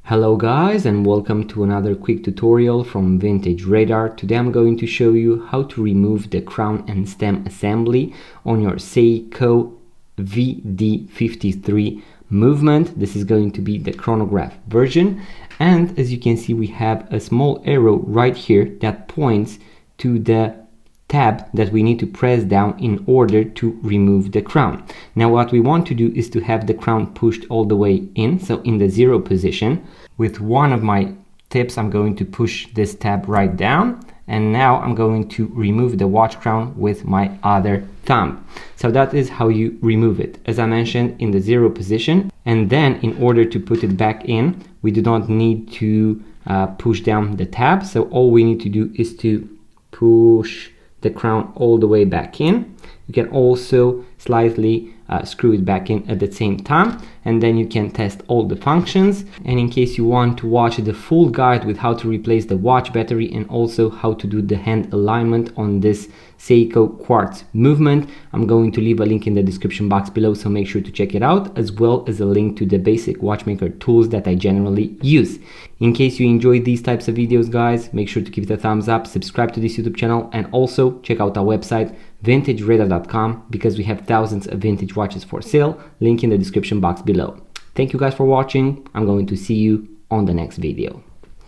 Hello guys, and welcome to another quick tutorial from Vintage Radar. Today I'm going to show you how to remove the crown and stem assembly on your Seiko VD53 movement. This is going to be the chronograph version, and as you can see we have a small arrow right here that points to the tab that we need to press down in order to remove the crown. Now what we want to do is to have the crown pushed all the way in, so in the 0 position. With one of my tips I'm going to push this tab right down, and now I'm going to remove the watch crown with my other thumb. So that is how you remove it, as I mentioned, in the 0 position. And then in order to put it back in, we do not need to push down the tab, so all we need to do is to push the crown all the way back in. You can also slightly screw it back in at the same time, and then you can test all the functions. And in case you want to watch the full guide with how to replace the watch battery and also how to do the hand alignment on this Seiko quartz movement, I'm going to leave a link in the description box below, so make sure to check it out, as well as a link to the basic watchmaker tools that I generally use. In case you enjoy these types of videos guys, make sure to give it a thumbs up, subscribe to this YouTube channel, and also check out our website vintageradar.com, because we have thousands of vintage watches for sale. Link in the description box below. Thank you guys for watching. I'm going to see you on the next video.